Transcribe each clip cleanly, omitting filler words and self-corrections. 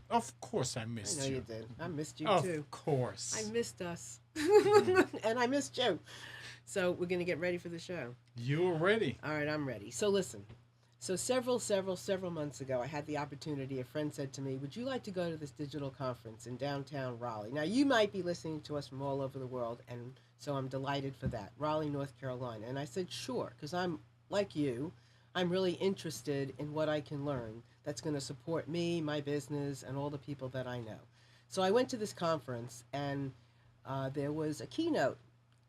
Of course I I missed know you you. did. I missed you Of too. I course. missed us. Mhm. And I missed you. So we're going to get ready for the show. You're ready. All right, I'm ready. So listen. So several months ago, I had the opportunity. A friend said to me, "Would you like to go to this digital conference in downtown Raleigh?" Now, you might be listening to us from all over the world, and so I'm delighted for that. Raleigh, North Carolina. And I said, "Sure," because I'm like you. I'm really interested in what I can learn that's going to support me, my business, and all the people that I know. So I went to this conference, and there was a keynote,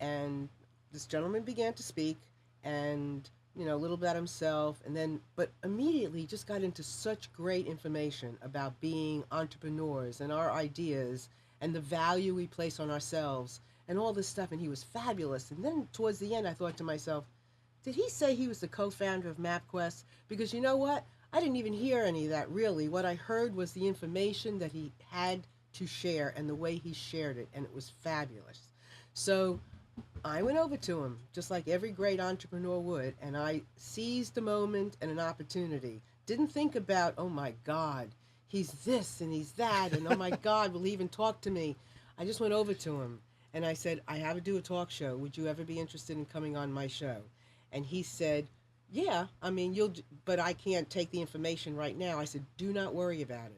and this gentleman began to speak, and a little about himself, and then but immediately just got into such great information about being entrepreneurs and our ideas and the value we place on ourselves and all this stuff, and he was fabulous. And then towards the end I thought to myself, did he say he was the co-founder of MapQuest? Because you know what, I didn't even hear any of that really. What I heard was the information that he had to share and the way he shared it, and it was fabulous. So I went over to him, just like every great entrepreneur would, and I seized a moment and an opportunity. Didn't think about, oh my God, he's this and he's that, and oh my God, will he even talk to me? I just went over to him and I said, I have to do a talk show. Would you ever be interested in coming on my show? And he said, yeah, I mean, but I can't take the information right now. I said, do not worry about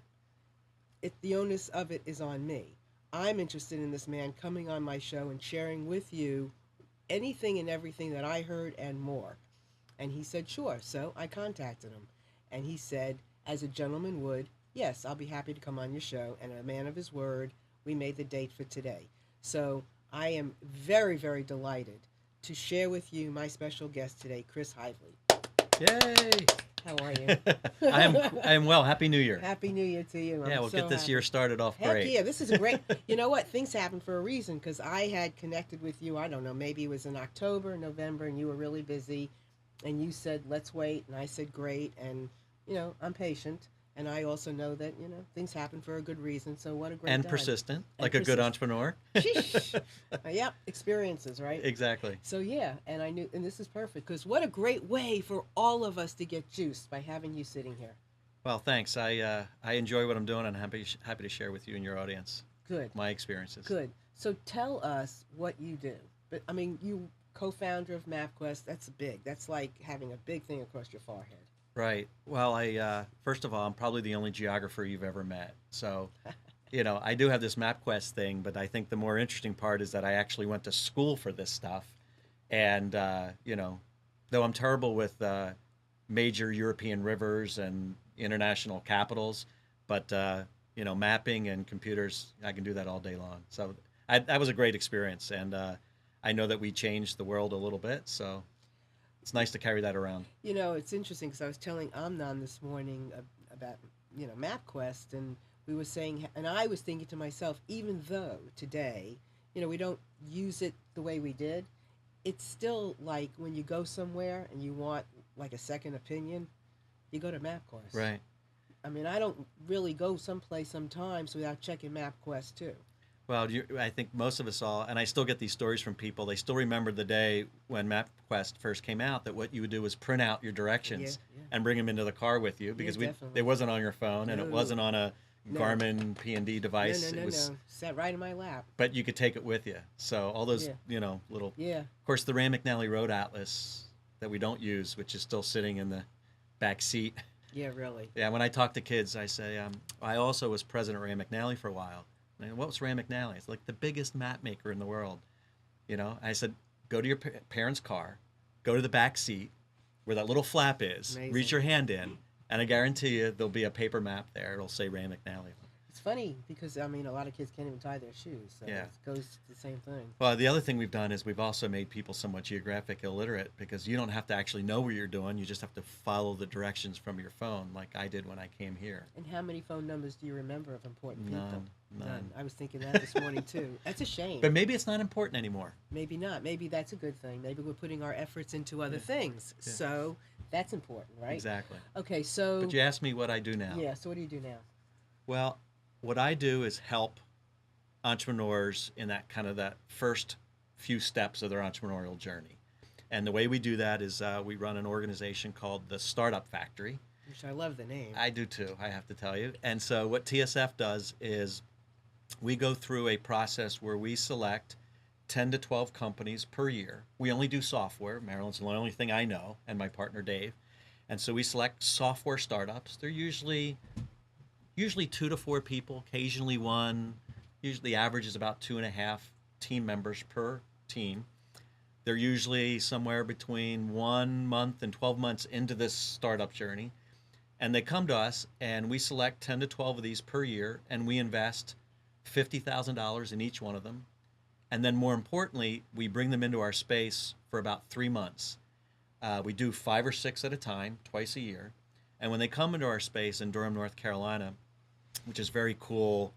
it. The onus of it is on me. I'm interested in this man coming on my show and sharing with you anything and everything that I heard and more. And he said, sure. So I contacted him. And he said, as a gentleman would, yes, I'll be happy to come on your show. And a man of his word, we made the date for today. So I am very, very delighted to share with you my special guest today, Chris Heivly. Yay! How are you? I'm well. Happy New Year. Happy New Year to you. Yeah, I'm we'll so get this happy. year started off Heck great. yeah, this is a great. You know what? Things happen for a reason because I had connected with you. I don't know, maybe it was in October, November, and you were really busy, and you said let's wait, and I said great, and I'm patient, and I also know that things happen for a good reason. So what a great And time. persistent, And like a good persist. entrepreneur. Sheesh. Yep, experiences, right? Exactly. So yeah, and I knew, and this is perfect because what a great way for all of us to get juiced by having you sitting here. Well, thanks. I enjoy what I'm doing, and happy to share with you and your audience Good. my experiences. Good. So tell us what you do. But I mean, you co-founder of MapQuest. That's big. That's like having a big thing across your forehead. Right. Well, I first of all, I'm probably the only geographer you've ever met. So, I do have this MapQuest thing, but I think the more interesting part is that I actually went to school for this stuff, and though I'm terrible with major European rivers and international capitals, but mapping and computers, I can do that all day long. So that was a great experience, and I know that we changed the world a little bit. So it's nice to carry that around. It's interesting because I was telling Amnon this morning about MapQuest, and we were saying, and I was thinking to myself, even though today, we don't use it the way we did, it's still like when you go somewhere and you want like a second opinion, you go to MapQuest. Right. I mean, I don't really go someplace sometimes without checking MapQuest too. Well, I think most of us all, and I still get these stories from people. They still remember the day when MapQuest first came out. That what you would do was print out your directions Yeah. and bring them into the car with you because Definitely. it wasn't on your phone and it No. wasn't on a No. Garmin P&D device. No, It was, no. Sat right in my lap. but you could take it with you. So all those, little. Yeah. Of course, the Rand McNally Road Atlas that we don't use, which is still sitting in the back seat. Yeah, really. Yeah, when I talk to kids, I say, I also was president of Rand McNally for a while. And what was Rand McNally? It's like the biggest map maker in the world. I said, go to your parents' car, go to the back seat where that little flap is, Amazing. reach your hand in, and I guarantee you there'll be a paper map there. It'll say Rand McNally. It's funny because I mean, a lot of kids can't even tie their shoes. So Yeah. it goes to the same thing. Well, the other thing we've done is we've also made people somewhat geographic illiterate because you don't have to actually know where you're doing. You just have to follow the directions from your phone like I did when I came here. And how many phone numbers do you remember of important people? None. I was thinking that this morning too. That's a shame. But maybe it's not important anymore. Maybe not. Maybe that's a good thing. Maybe we're putting our efforts into other things. Yeah. So that's important, right? Exactly. Okay, so But you asked me what I do now. yeah. So what do you do now? Well, what I do is help entrepreneurs in that first few steps of their entrepreneurial journey. And the way we do that is we run an organization called the Startup Factory. Which I love the name. I do too, I have to tell you. And so what TSF does is we go through a process where we select 10 to 12 companies per year. We only do software. Marilyn's the only thing I know, and my partner Dave. And so we select software startups. They're usually 2 to 4 people, occasionally one. Usually the average is about 2.5 team members per team. They're usually somewhere between 1 month and 12 months into this startup journey. And they come to us, and we select 10 to 12 of these per year, and we invest $50,000 in each one of them. And then more importantly, we bring them into our space for about 3 months. We do 5 or 6 at a time, twice a year. And when they come into our space in Durham, North Carolina, which is very cool,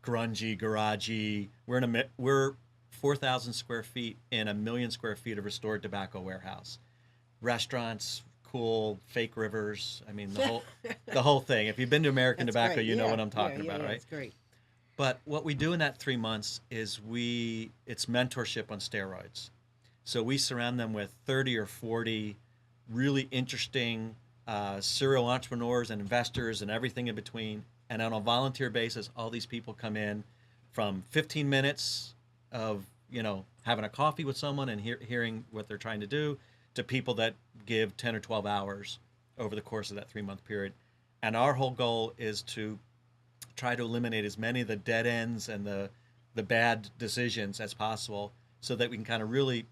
grungy, garagey, we're 4,000 square feet in 1 million square feet of restored tobacco warehouse. Restaurants, cool, fake rivers. I mean, the whole thing. If you've been to American That's Tobacco, great. you know what I'm talking about, right? It's great. But what we do in that 3 months is it's mentorship on steroids. So we surround them with 30 or 40 really interesting serial entrepreneurs and investors and everything in between. And on a volunteer basis, all these people come in from 15 minutes of, having a coffee with someone and hearing what they're trying to do, to people that give 10 or 12 hours over the course of that 3-month period. And our whole goal is to try to eliminate as many of the dead ends and the bad decisions as possible, so that we can really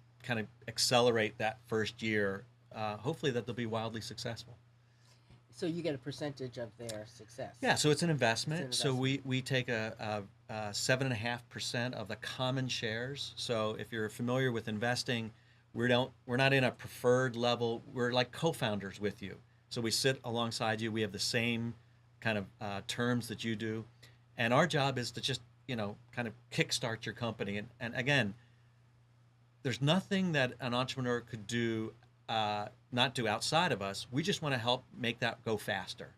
accelerate that first year. Hopefully that they'll be wildly successful. So you get a percentage of their success. Yeah, so it's an investment. So we take a 7.5% of the common shares. So if you're familiar with investing, we're not in a preferred level. We're like co-founders with you. So we sit alongside you. We have the same kind of terms that you do, and our job is to just kind of kickstart your company. And again, there's nothing that an entrepreneur could do not do outside of us. We just want to help make that go faster.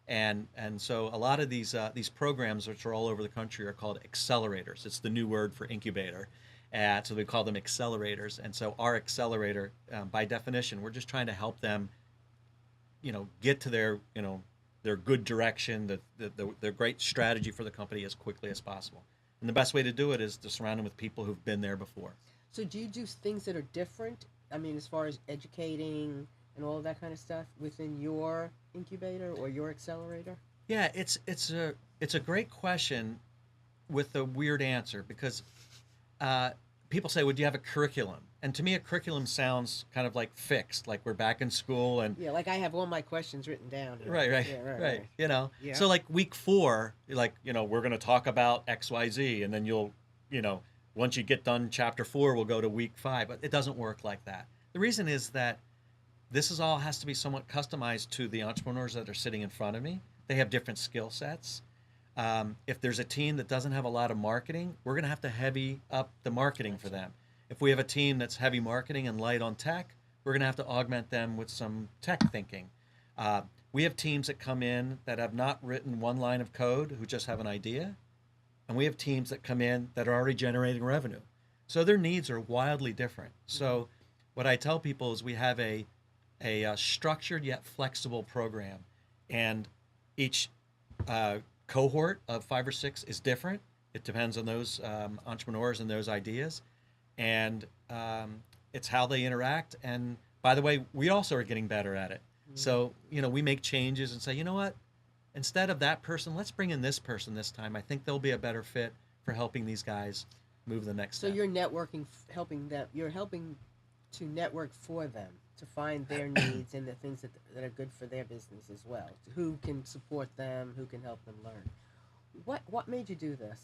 And so a lot of these programs, which are all over the country, are called accelerators. It's the new word for incubator. So we call them accelerators. And so our accelerator, by definition, we're just trying to help them, get to their good direction, their great strategy for the company as quickly as possible. And the best way to do it is to surround them with people who've been there before. So do you do things that are different? I mean, as far as educating and all of that kind of stuff within your incubator or your accelerator? Yeah, it's a great question with a weird answer, because people say, "Well, do you have a curriculum?" And to me, a curriculum sounds kind of like fixed, like we're back in school. And yeah, like I have all my questions written down. Right. Yeah, right. Yeah. So like week 4, we're going to talk about XYZ, and then you'll, once you get done chapter 4, we'll go to week 5. But it doesn't work like that. The reason is that this all has to be somewhat customized to the entrepreneurs that are sitting in front of me. They have different skill sets. If there's a team that doesn't have a lot of marketing, we're going to have to heavy up the marketing for them. If we have a team that's heavy marketing and light on tech, we're going to have to augment them with some tech thinking. We have teams that come in that have not written one line of code, who just have an idea. And we have teams that come in that are already generating revenue. So their needs are wildly different. So what I tell people is we have a structured yet flexible program. And each cohort of 5 or 6 is different. It depends on those entrepreneurs and those ideas. And it's how they interact. And by the way, we also are getting better at it. So, we make changes and say, you know what, instead of that person, let's bring in this person this time. I think they'll be a better fit for helping these guys move the next step. So you're networking, you're helping to network for them, to find their needs and the things that are good for their business as well. Who can support them, who can help them learn. What made you do this?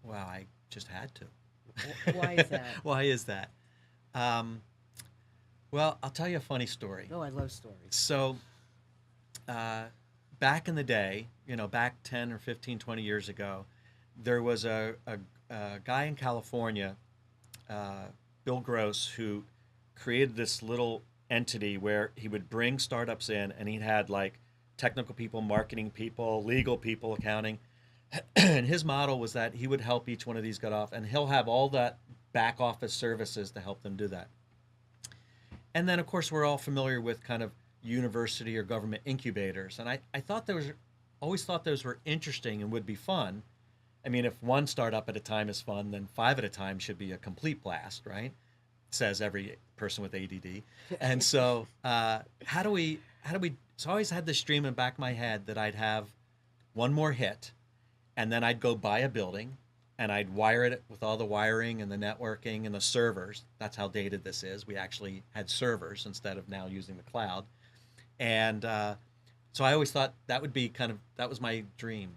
Well, I just had to. Why is that? Why is that? Well, I'll tell you a funny story. Oh, I love stories. So back in the day, back 10 or 15, 20 years ago, there was a guy in California, Bill Gross, who created this little entity where he would bring startups in, and he had like technical people, marketing people, legal people, accounting. And his model was that he would help each one of these get off, and he'll have all that back office services to help them do that. And then, of course, we're all familiar with kind of university or government incubators. And I thought always thought those were interesting and would be fun. I mean, if one startup at a time is fun, then 5 at a time should be a complete blast, right? Says every person with ADD. And so how do we, so I always had this dream in the back of my head that I'd have one more hit, and then I'd go buy a building, and I'd wire it with all the wiring and the networking and the servers. That's how dated this is. We actually had servers instead of now using the cloud. And so I always thought that would be that was my dream.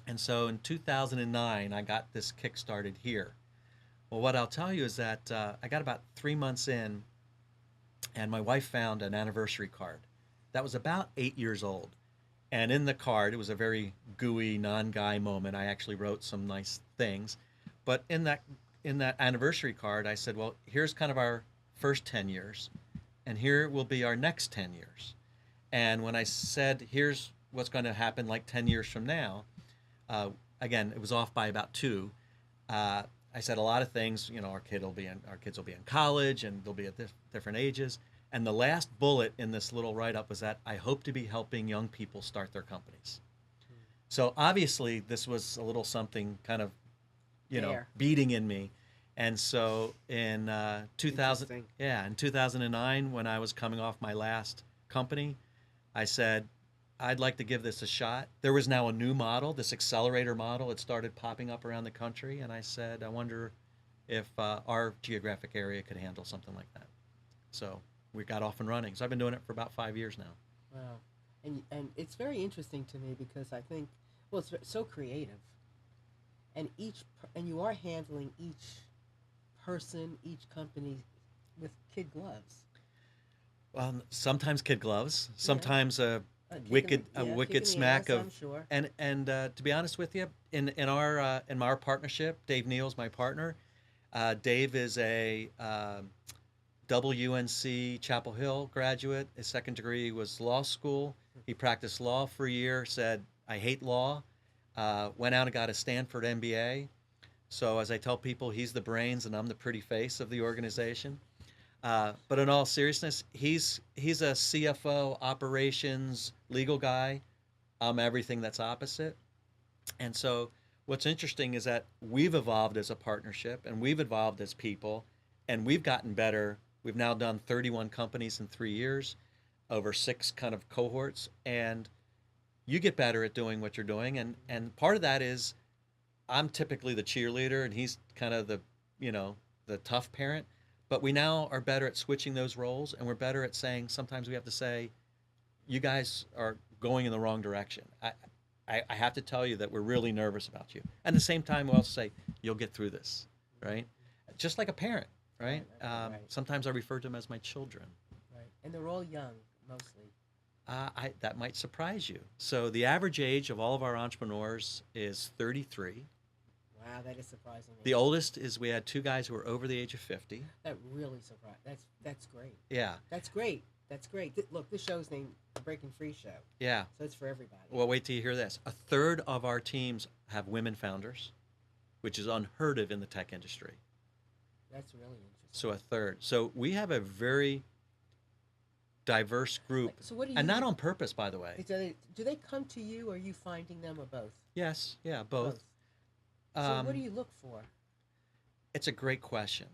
And so in 2009, I got this kick-started here. Well, what I'll tell you is that I got about 3 months in, and my wife found an anniversary card that was about 8 years old. And in the card, it was a very gooey, non-guy moment. I actually wrote some nice things. But in that anniversary card, I said, well, here's kind of our first 10 years, and here will be our next 10 years. And when I said, here's what's going to happen like 10 years from now, again, it was off by about 2. I said a lot of things, our kids will be in college, and they'll be at different ages. And the last bullet in this little write-up was that I hope to be helping young people start their companies. So obviously this was a little something kind of, beating in me. And so in 2009, when I was coming off my last company, I said, I'd like to give this a shot. There was now a new model, this accelerator model. It started popping up around the country. And I said, I wonder if our geographic area could handle something like that. So we got off and running. So I've been doing it for about 5 years now. Wow. And it's very interesting to me because I think, it's so creative. And you are handling each person, each company with kid gloves. Well, sometimes kid gloves, sometimes a wicked smack of, sure. and to be honest with you, in our partnership, Dave Neal's my partner. Dave is a WNC Chapel Hill graduate. His second degree was law school. He practiced law for a year, said, I hate law, went out and got a Stanford MBA. So as I tell people, he's the brains and I'm the pretty face of the organization. But in all seriousness, he's a CFO, operations, legal guy. I'm everything that's opposite. And so what's interesting is that we've evolved as a partnership, and we've evolved as people, and we've gotten better. We've now done 31 companies in 3 years, over 6 kind of cohorts, and you get better at doing what you're doing. And part of that is I'm typically the cheerleader, and he's kind of the tough parent. But we now are better at switching those roles, and we're better at saying, sometimes we have to say, you guys are going in the wrong direction. I have to tell you that we're really nervous about you. And at the same time, we also say, you'll get through this, right? Just like a parent, right? Right. Sometimes I refer to them as my children. Right. And they're all young, mostly. That might surprise you. So the average age of all of our entrepreneurs is 33. Wow, that is surprising. The oldest is, we had 2 guys who were over the age of 50. That really surprised. That's great. Yeah. That's great. That's great. Look, this show's named The Breaking Free Show. Yeah. So it's for everybody. Well, wait till you hear this. 1/3 of our teams have women founders, which is unheard of in the tech industry. That's really interesting. So 1/3. So we have a very diverse group. So what do you? And not on purpose, by the way. Do they come to you, or are you finding them, or both? Yes. Yeah, both. So what do you look for? It's a great question.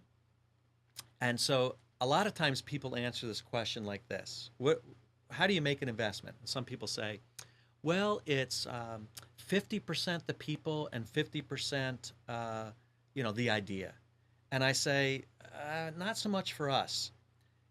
And so a lot of times people answer this question like this. How do you make an investment? And some people say, well, it's 50% the people and 50% the idea. And I say, not so much for us.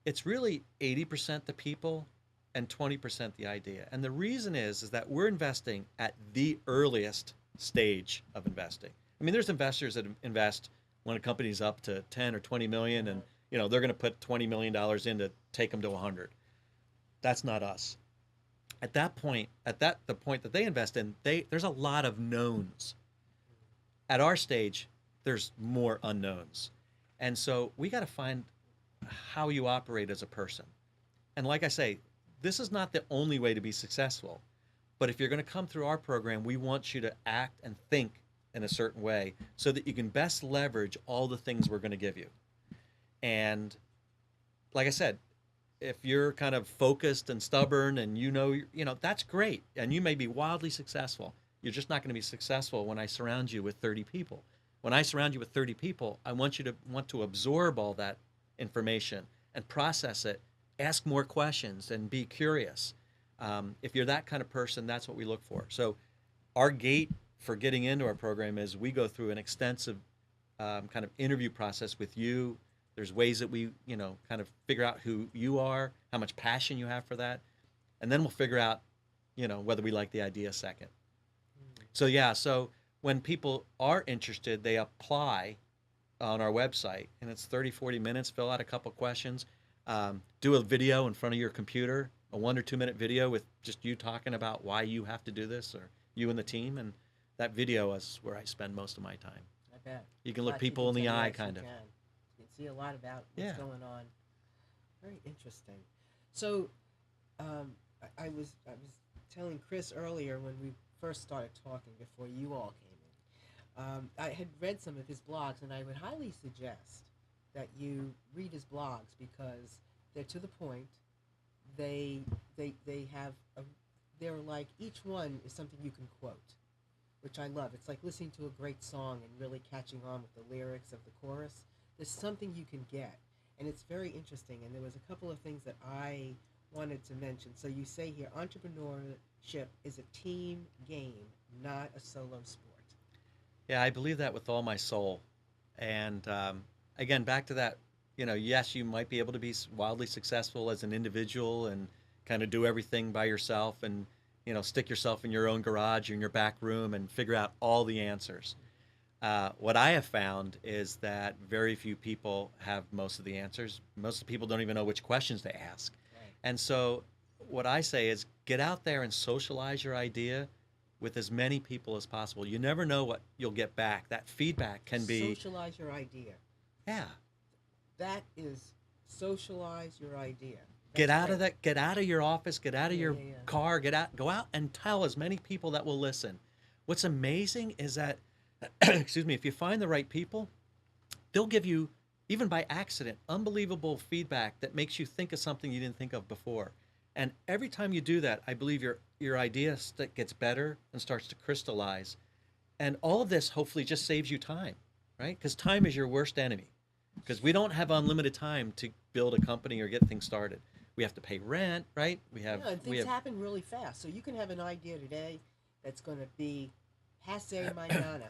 It's really 80% the people and 20% the idea. And the reason is that we're investing at the earliest stage of investing. I mean, there's investors that invest when a company's up to 10 or 20 million, and they're going to put $20 million in to take them to 100. That's not us. At that point, the point that they invest in, there's a lot of knowns. At our stage, there's more unknowns. And so we got to find how you operate as a person. And like I say, this is not the only way to be successful. But if you're going to come through our program, we want you to act and think in a certain way so that you can best leverage all the things we're going to give you. And like I said, if you're kind of focused and stubborn and that's great. And you may be wildly successful. You're just not going to be successful when I surround you with 30 people. When I surround you with 30 people, I want you to want to absorb all that information and process it, ask more questions, and be curious. If you're that kind of person, that's what we look for. So our gate for getting into our program is we go through an extensive kind of interview process with you. There's ways that we, kind of figure out who you are, how much passion you have for that, and then we'll figure out, whether we like the idea second. So when people are interested, they apply on our website, and it's 30, 40 minutes, fill out a couple questions, do a video in front of your computer, a 1 or 2 minute video with just you talking about why you have to do this, or you and the team, and that video is where I spend most of my time. I bet. You can look people in the eye, kind of. You can see a lot about what's going on. Very interesting. So, I was telling Chris earlier when we first started talking before you all came in. I had read some of his blogs, and I would highly suggest that you read his blogs because they're to the point. They have they're like, each one is something you can quote, which I love. It's like listening to a great song and really catching on with the lyrics of the chorus. There's something you can get, and it's very interesting. And there was a couple of things that I wanted to mention. So you say here, entrepreneurship is a team game, not a solo sport. Yeah, I believe that with all my soul. And again, back to that, yes, you might be able to be wildly successful as an individual and kind of do everything by yourself and, stick yourself in your own garage or in your back room and figure out all the answers. What I have found is that very few people have most of the answers. Most of the people don't even know which questions to ask. Right. And so what I say is get out there and socialize your idea with as many people as possible. You never know what you'll get back. That feedback can be... Socialize your idea. Yeah. That is socialize your idea. Get out of that. Get out of your office. Get out of your car. Go out and tell as many people that will listen. What's amazing is that, excuse me, if you find the right people, they'll give you, even by accident, unbelievable feedback that makes you think of something you didn't think of before. And every time you do that, I believe your idea gets better and starts to crystallize. And all of this hopefully just saves you time, right? Because time is your worst enemy. Because we don't have unlimited time to build a company or get things started. We have to pay rent, right? And things happen really fast. So you can have an idea today that's going to be passe mañana.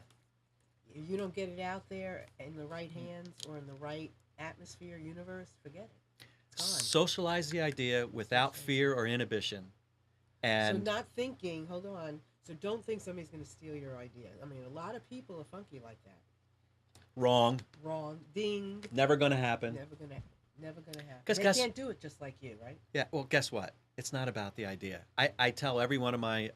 If you don't get it out there in the right hands or in the right atmosphere, universe, forget it. It's gone. Socialize the idea without fear or inhibition. And so not thinking, hold on. So don't think somebody's going to steal your idea. I mean, a lot of people are funky like that. Wrong. Ding. Never going to happen. Never going to happen. They can't do it just like you, right? Yeah, well, guess what? It's not about the idea. I tell every one of my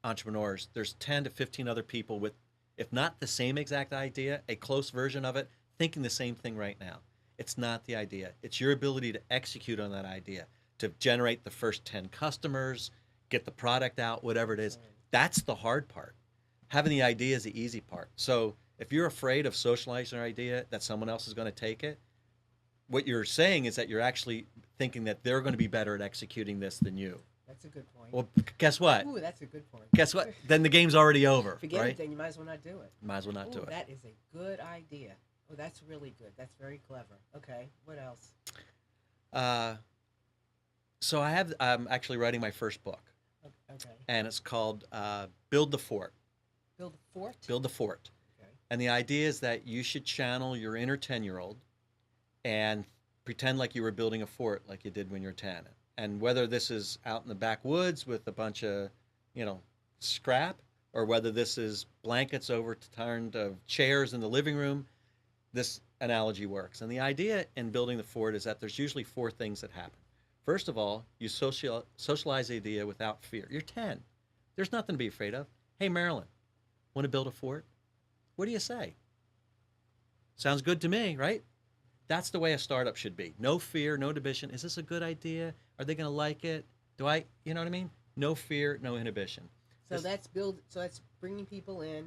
entrepreneurs, there's 10 to 15 other people with, if not the same exact idea, a close version of it, thinking the same thing right now. It's not the idea. It's your ability to execute on that idea, to generate the first 10 customers, get the product out, whatever it is. Right. That's the hard part. Having the idea is the easy part. So if you're afraid of socializing your idea, that someone else is going to take it, what you're saying is that you're actually thinking that they're going to be better at executing this than you. That's a good point. Well, guess what? Ooh, that's a good point. Guess what? Then the game's already over. Forget right? it, then you might as well not do it. Might as well not do it. That is a good idea. Oh, that's really good. That's very clever. Okay, what else? So I'm actually writing my first book. Okay. And it's called Build the Fort. Build the Fort? Build the Fort. Okay. And the idea is that you should channel your inner 10-year-old and pretend like you were building a fort like you did when you were 10. And whether this is out in the backwoods with a bunch of, scrap, or whether this is blankets overturned of chairs in the living room, this analogy works. And the idea in building the fort is that there's usually 4 things that happen. First of all, you socialize the idea without fear. You're 10. There's nothing to be afraid of. Hey, Marilyn, want to build a fort? What do you say? Sounds good to me, right? That's the way a startup should be. No fear, no inhibition. Is this a good idea? Are they going to like it? You know what I mean? No fear, no inhibition. So that's bringing people in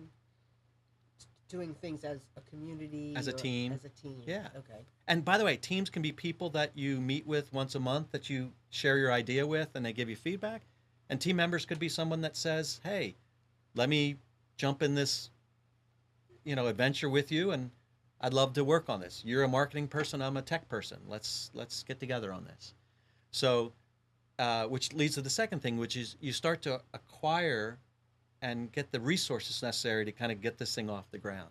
doing things as a community, As a or team. As a team. Yeah. Okay. And by the way, teams can be people that you meet with once a month that you share your idea with and they give you feedback. And team members could be someone that says, hey, let me jump in this, adventure with you, and I'd love to work on this. You're a marketing person, I'm a tech person. Let's get together on this. So, which leads to the second thing, which is you start to acquire and get the resources necessary to kind of get this thing off the ground.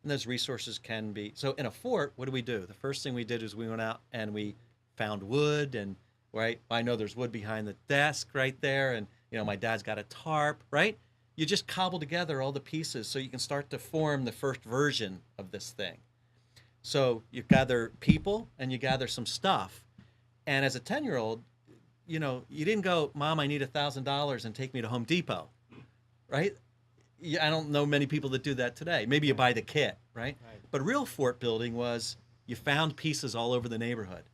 And those resources can be, so in a fort, what do? The first thing we did is we went out and we found wood, and right, I know there's wood behind the desk right there, and my dad's got a tarp, right? You just cobble together all the pieces so you can start to form the first version of this thing. So you gather people and you gather some stuff. And as a 10-year-old, you didn't go, Mom, I need $1,000 and take me to Home Depot, right? I don't know many people that do that today. Maybe you buy the kit, right? But real fort building was you found pieces all over the neighborhood.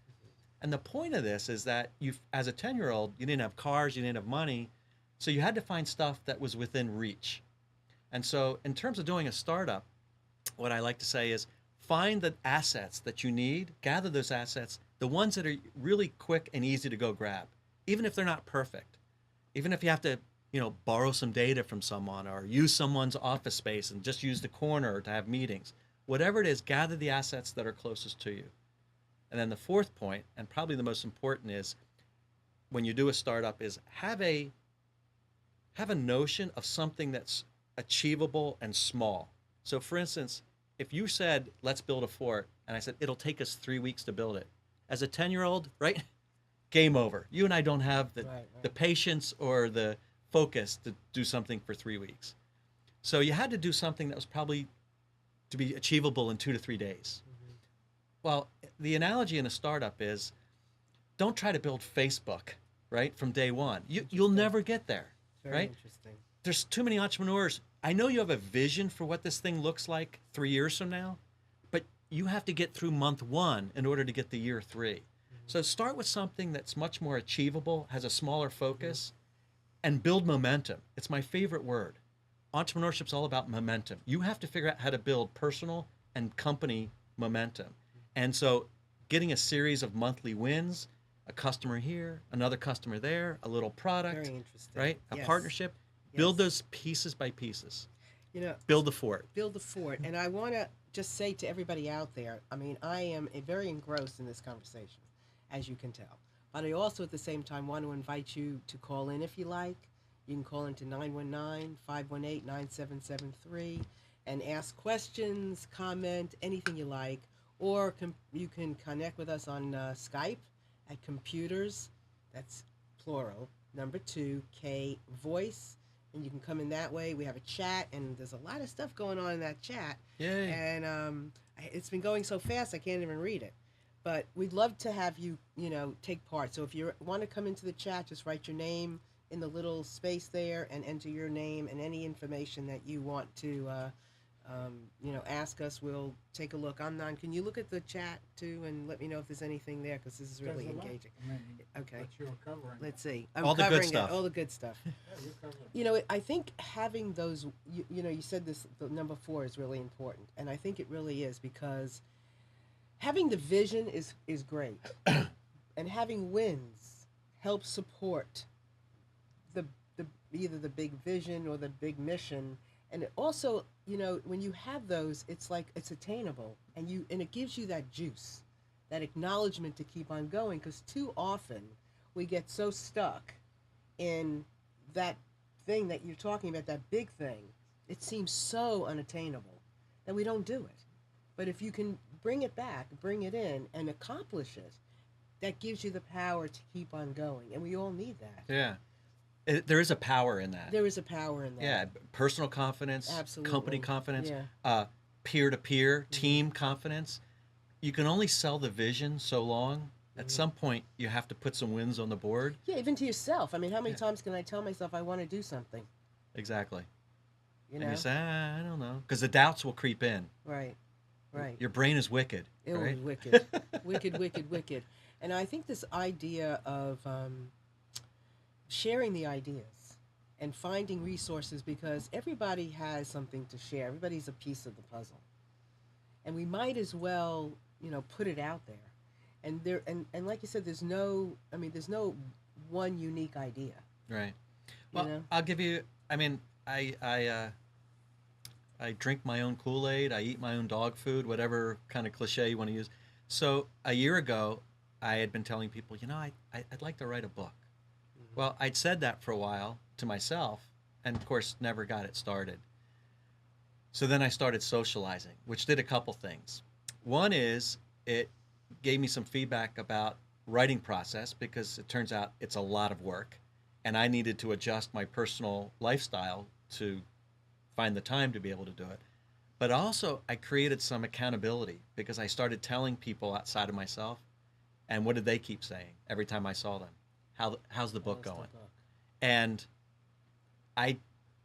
And the point of this is that as a 10-year-old, you didn't have cars, you didn't have money, so you had to find stuff that was within reach. And so in terms of doing a startup, what I like to say is find the assets that you need, gather those assets, the ones that are really quick and easy to go grab, even if they're not perfect, even if you have to borrow some data from someone or use someone's office space and just use the corner to have meetings. Whatever it is, gather the assets that are closest to you. And then the fourth point, and probably the most important, is when you do a startup is have a notion of something that's achievable and small. So for instance, if you said, let's build a fort, and I said, it'll take us 3 weeks to build it. As a 10-year-old, right? Game over. You and I don't have the patience or the focus to do something for 3 weeks. So you had to do something that was probably to be achievable in 2 to 3 days. Mm-hmm. Well, the analogy in a startup is don't try to build Facebook, right, from day one. You'll never get there, Very right? interesting. There's too many entrepreneurs. I know you have a vision for what this thing looks like 3 years from now, but you have to get through month 1 in order to get to year 3. Mm-hmm. So start with something that's much more achievable, has a smaller focus, and build momentum. It's my favorite word. Entrepreneurship's all about momentum. You have to figure out how to build personal and company momentum. And so getting a series of monthly wins, a customer here, another customer there, a little product, Very interesting. right? A Yes. partnership. Yes. Build those pieces by pieces. Build the fort. Build the fort. And I want to just say to everybody out there, I am very engrossed in this conversation, as you can tell. But I also at the same time want to invite you to call in if you like. You can call into 919-518-9773 and ask questions, comment, anything you like. Or you can connect with us on Skype at computers, that's plural, number 2, K voice. And you can come in that way. We have a chat, and there's a lot of stuff going on in that chat. Yay. And it's been going so fast I can't even read it. But we'd love to have you, take part. So if you want to come into the chat, just write your name in the little space there and enter your name and any information that you want to, ask us. We'll take a look. Can you look at the chat too and let me know if there's anything there, because this is really engaging. Okay. That you're covering. Let's see. All the good covering stuff. all the good stuff. Yeah, you're covering. I think having those, you said this, the number 4 is really important. And I think it really is, because having the vision is great. And having wins helps support either the big vision or the big mission. And it also, when you have those, it's like it's attainable, and it gives you that juice, that acknowledgement to keep on going, because too often we get so stuck in that thing that you're talking about, that big thing. It seems so unattainable that we don't do it. But if you can bring it back, bring it in, and accomplish it, that gives you the power to keep on going, and we all need that. Yeah. There is a power in that. There is a power in that. Yeah, personal confidence, Absolutely. company confidence, Yeah. Peer-to-peer, team confidence. You can only sell the vision so long. At some point, you have to put some wins on the board. Yeah, even to yourself. How many times can I tell myself I want to do something? Exactly. And you say, I don't know. Because the doubts will creep in. Right. Your brain is wicked. It right? was wicked. wicked. And I think this idea of sharing the ideas, and finding resources, because everybody has something to share. Everybody's a piece of the puzzle. And we might as well, put it out there. And like you said, there's no one unique idea. Right. Well, I'll give you. I mean, I drink my own Kool-Aid. I eat my own dog food, whatever kind of cliche you want to use. So a year ago, I had been telling people, I'd like to write a book. Mm-hmm. Well, I'd said that for a while to myself, and of course, never got it started. So then I started socializing, which did a couple things. One is it gave me some feedback about writing process, because it turns out it's a lot of work, and I needed to adjust my personal lifestyle to find the time to be able to do it. But also I created some accountability, because I started telling people outside of myself, and what did they keep saying every time I saw them? How's the book going? And I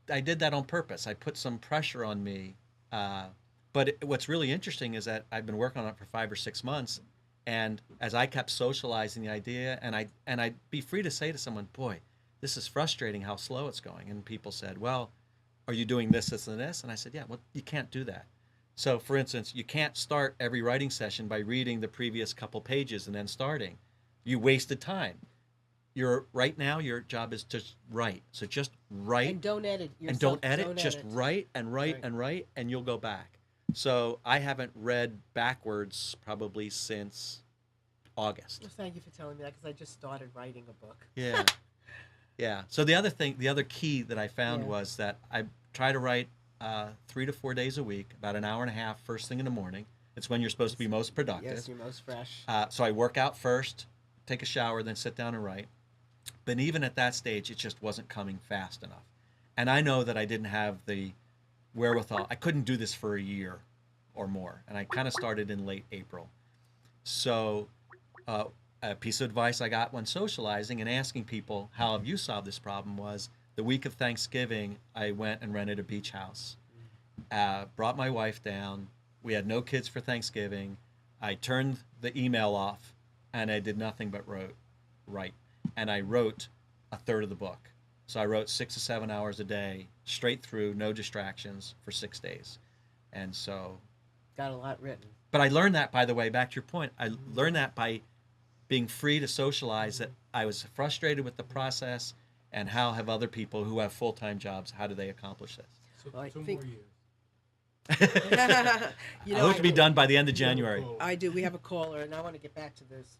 did that on purpose. I put some pressure on me. But what's really interesting is that I've been working on it for 5 or 6 months, and as I kept socializing the idea, and I'd be free to say to someone, boy, this is frustrating how slow it's going. And people said, well, are you doing this, this, and this? And I said, yeah, well, you can't do that. So, for instance, you can't start every writing session by reading the previous couple pages and then starting. You wasted time. Right now, your job is to write. So just write. And don't edit yourself. And don't edit. Don't just edit. write and write Right. and write, and you'll go back. So I haven't read backwards probably since August. Well, thank you for telling me that, because I just started writing a book. Yeah. Yeah. So the other key that I found was that I try to write 3 to 4 days a week, about an hour and a half first thing in the morning. It's when you're supposed to be most productive. Yes, you're most fresh. So I work out first, take a shower, then sit down and write. But even at that stage, it just wasn't coming fast enough. And I know that I didn't have the wherewithal. I couldn't do this for a year or more. And I kind of started in late April. So a piece of advice I got when socializing and asking people, how have you solved this problem, was the week of Thanksgiving, I went and rented a beach house. Brought my wife down. We had no kids for Thanksgiving. I turned the email off, and I did nothing but write. And I wrote a third of the book. So I wrote 6 to 7 hours a day, straight through, no distractions, for 6 days. And so... Got a lot written. But I learned that, by the way, back to your point, I learned that by being free to socialize, that I was frustrated with the process, and how have other people who have full-time jobs, how do they accomplish this? So Well, I 2 think- more years. I hope to be done by the end of January. I do. We have a caller, and I want to get back to this.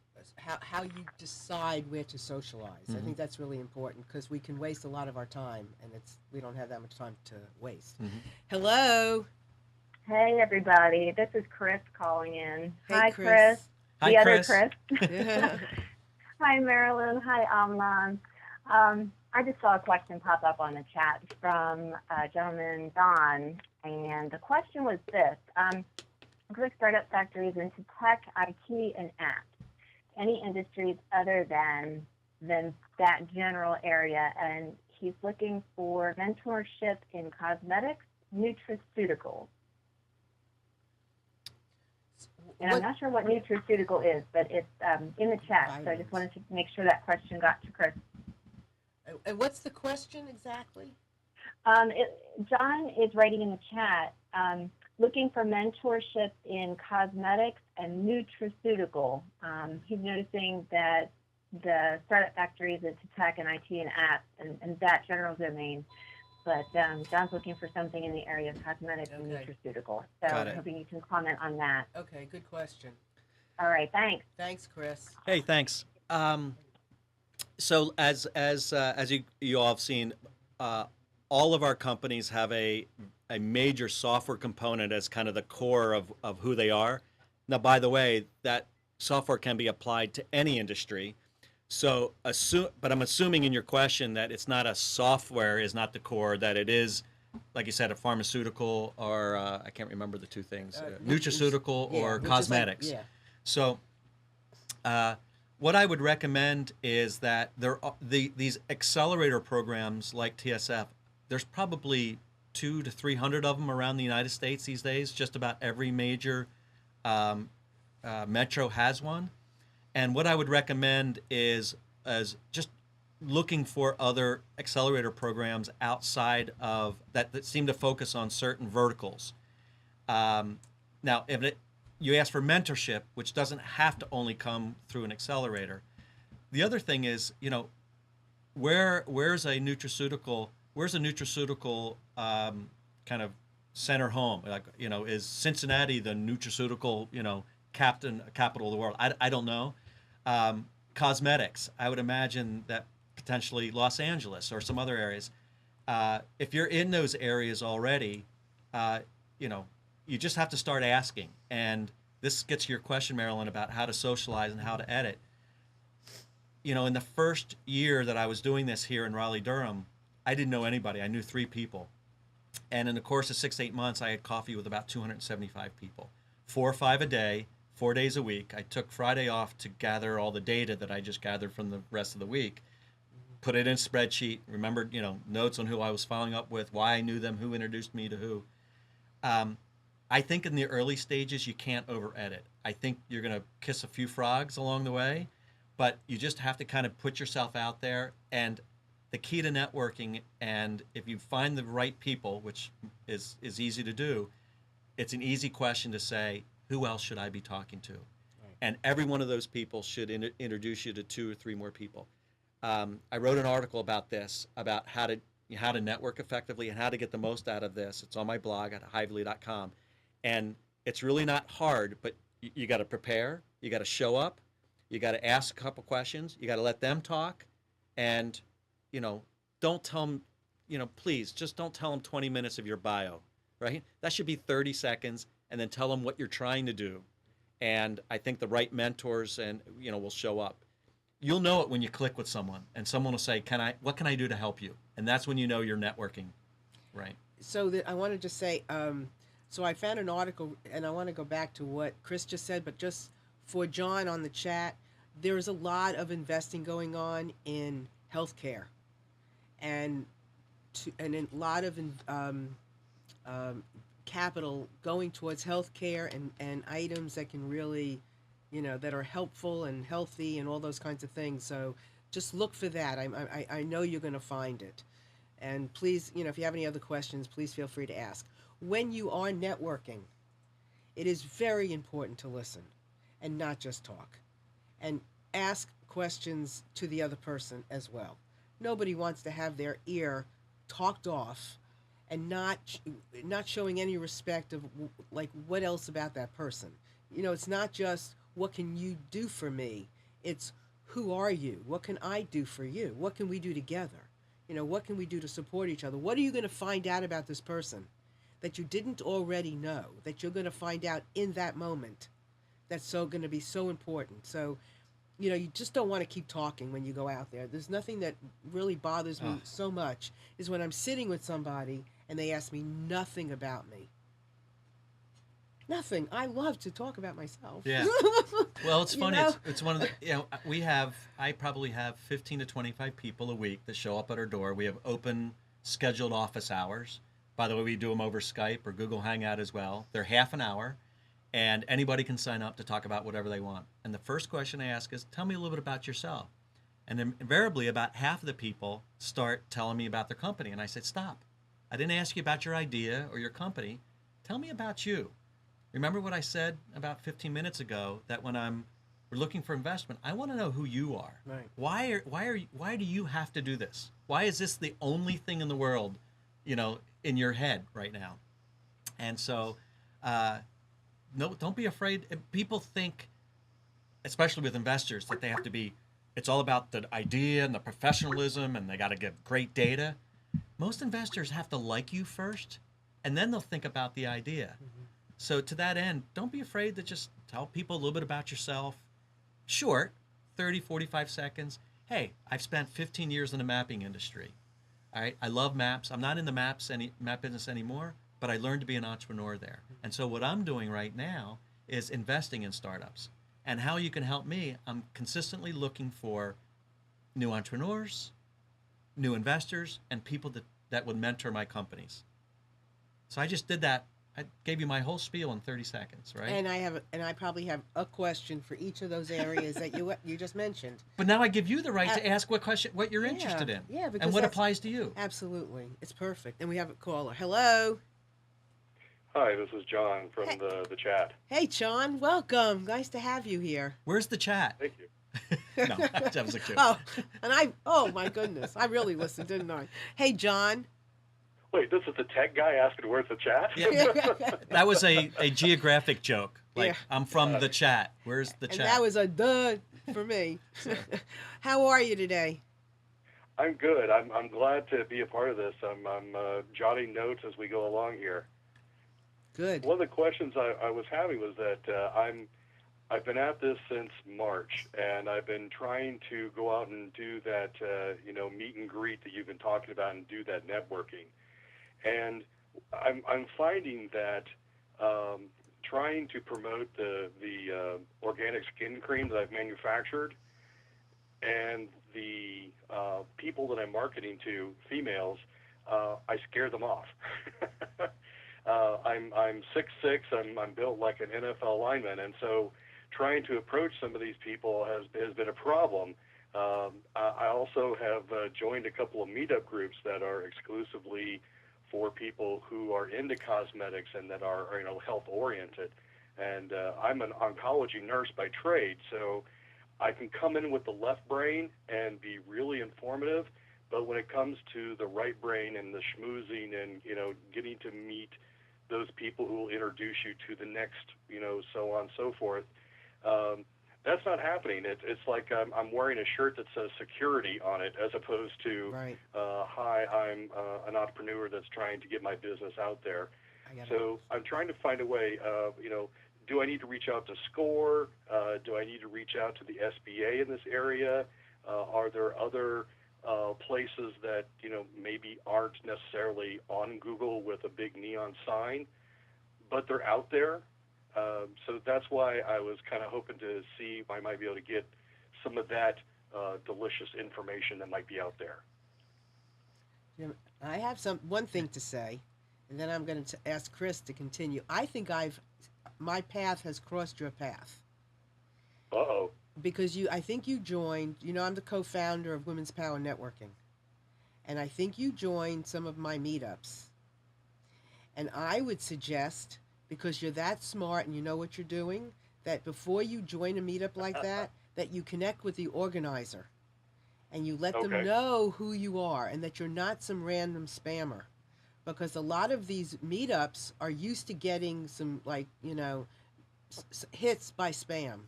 How you decide where to socialize. I think that's really important, because we can waste a lot of our time, and we don't have that much time to waste. Mm-hmm. Hello. Hey, everybody. This is Chris calling in. Hey, Hi, Chris. Hi, the Chris. other Chris. Yeah. Hi, Marilyn. Hi, Amnon. I just saw a question pop up on the chat from a gentleman, Don, and the question was this. Looks like startup factories into tech, IT, and apps. Any industries other than that general area, and he's looking for mentorship in cosmetics, nutraceuticals. And I'm not sure what nutraceutical is, but it's in the chat. So I just wanted to make sure that question got to Chris. And what's the question exactly? John is writing in the chat, looking for mentorship in cosmetics and nutraceutical. He's noticing that the startup factories into tech and IT and apps and that general domain. But John's looking for something in the area of cosmetics and nutraceutical. So I'm hoping you can comment on that. Okay, good question. All right, thanks. Thanks, Chris. Hey, thanks. So as you all have seen, all of our companies have a major software component as kind of the core of who they are. Now, by the way, that software can be applied to any industry. So, but I'm assuming in your question that it's not software is not the core, that it is, like you said, a pharmaceutical or I can't remember the two things, nutraceutical or cosmetics. So, what I would recommend is that there are these accelerator programs like TSF. There's probably 200 to 300 of them around the United States these days. Just about every major metro has one. And what I would recommend is just looking for other accelerator programs outside of that seem to focus on certain verticals. Now, you ask for mentorship, which doesn't have to only come through an accelerator. The other thing is, where's a nutraceutical kind of center home? Like, is Cincinnati the nutraceutical, capital of the world? I don't know. Cosmetics, I would imagine that potentially Los Angeles or some other areas. If you're in those areas already, you just have to start asking. And this gets to your question, Marilyn, about how to socialize and how to edit. In the first year that I was doing this here in Raleigh-Durham, I didn't know anybody. I knew 3 people. And in the course of 6-8 months, I had coffee with about 275 people. 4 or 5 a day, 4 days a week. I took Friday off to gather all the data that I just gathered from the rest of the week, put it in a spreadsheet, remembered, notes on who I was following up with, why I knew them, who introduced me to who. I think in the early stages, you can't over-edit. I think you're going to kiss a few frogs along the way, but you just have to kind of put yourself out there. And the key to networking, and if you find the right people, which is easy to do, it's an easy question to say, who else should I be talking to? Right. And every one of those people should introduce you to 2 or 3 more people. I wrote an article about this, about how to network effectively and how to get the most out of this. It's on my blog at heivly.com. And it's really not hard, but you got to prepare, you got to show up, you got to ask a couple questions, you got to let them talk, and, don't tell them, please, just don't tell them 20 minutes of your bio, right? That should be 30 seconds, and then tell them what you're trying to do. And I think the right mentors will show up. You'll know it when you click with someone, and someone will say, what can I do to help you? And that's when you know you're networking, right? So I want to just say, so I found an article, and I want to go back to what Chris just said, but just for John on the chat, there's a lot of investing going on in healthcare, and a lot of capital going towards healthcare and items that can really, that are helpful and healthy and all those kinds of things. So just look for that. I know you're going to find it. And please, if you have any other questions, please feel free to ask. When you are networking, it is very important to listen and not just talk, and ask questions to the other person as well. Nobody wants to have their ear talked off and not showing any respect of, like, what else about that person. It's not just, what can you do for me? It's, who are you? What can I do for you? What can we do together? What can we do to support each other? What are you going to find out about this person that you didn't already know, that you're going to find out in that moment, that's going to be so important? So, you just don't want to keep talking when you go out there. There's nothing that really bothers me so much is when I'm sitting with somebody and they ask me nothing about me. Nothing. I love to talk about myself. Yeah. Well, it's funny. It's one of the, I probably have 15 to 25 people a week that show up at our door. We have open scheduled office hours. By the way, we do them over Skype or Google Hangout as well. They're half an hour, and anybody can sign up to talk about whatever they want. And the first question I ask is, tell me a little bit about yourself. And then invariably about half of the people start telling me about their company. And I said, stop. I didn't ask you about your idea or your company. Tell me about you. Remember what I said about 15 minutes ago, that when we're looking for investment, I want to know who you are. Right. Why do you have to do this? Why is this the only thing in the world, in your head right now? And so, no, don't be afraid. People think, especially with investors, that they have to be, it's all about the idea and the professionalism and they got to get great data. Most investors have to like you first, and then they'll think about the idea. Mm-hmm. So to that end, don't be afraid to just tell people a little bit about yourself. Short, 30, 45 seconds. Hey, I've spent 15 years in the mapping industry. All right, I love maps. I'm not in the map business anymore, but I learned to be an entrepreneur there. And so what I'm doing right now is investing in startups. And how you can help me, I'm consistently looking for new entrepreneurs, new investors, and people that would mentor my companies. So I just did that. I gave you my whole spiel in 30 seconds, right? And I probably have a question for each of those areas that you just mentioned. But now I give you the right to ask what you're Yeah, interested in. yeah, because and what that's- applies to you. Absolutely. It's perfect. And we have a caller. Hello. Hi, this is John from the chat. Hey, John. Welcome. Nice to have you here. Where's the chat? Thank you. No, that was a joke. Oh my goodness. I really listened, didn't I? Hey, John. Wait, this is the tech guy asking where's the chat? Yeah. That was a geographic joke. Like, Yeah. I'm from the chat. Where's the And chat? that was a duh for me. How are you today? I'm good. I'm glad to be a part of this. I'm jotting notes as we go along here. Good. One of the questions I was having was that I've been at this since March, and I've been trying to go out and do that meet and greet that you've been talking about and do that networking. And I'm finding that trying to promote the organic skin cream that I've manufactured, and the people that I'm marketing to, females, I scare them off. I'm 6'6", I'm built like an NFL lineman, and so trying to approach some of these people has been a problem. I also have joined a couple of meetup groups that are exclusively for people who are into cosmetics and that are health oriented. And I'm an oncology nurse by trade, so I can come in with the left brain and be really informative, but when it comes to the right brain and the schmoozing and getting to meet those people who will introduce you to the next so on and so forth, that's not happening. It's like I'm wearing a shirt that says security on it, as opposed to, Right. hi, I'm an entrepreneur that's trying to get my business out there. So I'm trying to find a way, do I need to reach out to SCORE? Do I need to reach out to the SBA in this area? Are there other places that, maybe aren't necessarily on Google with a big neon sign, but they're out there? So that's why I was kind of hoping to see if I might be able to get some of that delicious information that might be out there. Jim, I have one thing to say, and then I'm going to ask Chris to continue. I think my path has crossed your path. Uh-oh. Because I think you joined, I'm the co-founder of Women's Power Networking. And I think you joined some of my meetups. And I would suggest, because you're that smart and you know what you're doing, that before you join a meetup like that you connect with the organizer. And you let them know who you are and that you're not some random spammer. Because a lot of these meetups are used to getting some, hits by spam.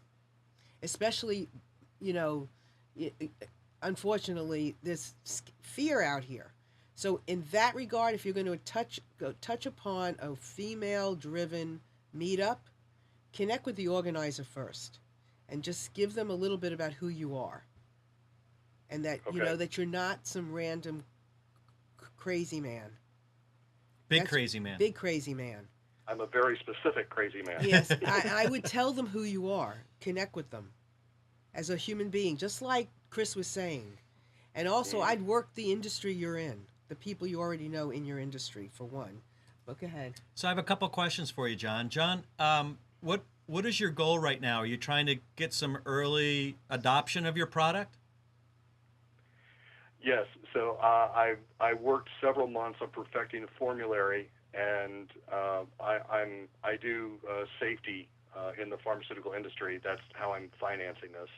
Especially, unfortunately, there's fear out here. So in that regard, if you're going to touch upon a female-driven meetup, connect with the organizer first, and just give them a little bit about who you are, and that that you're not some random crazy man. Big crazy man. I'm a very specific crazy man. Yes, I would tell them who you are. Connect with them as a human being, just like Chris was saying. And also, I'd work the industry you're in, the people you already know in your industry, for one. But go ahead. So I have a couple questions for you, John. John, what is your goal right now? Are you trying to get some early adoption of your product? Yes. So I worked several months on perfecting a formulary, and I do safety in the pharmaceutical industry. That's how I'm financing this.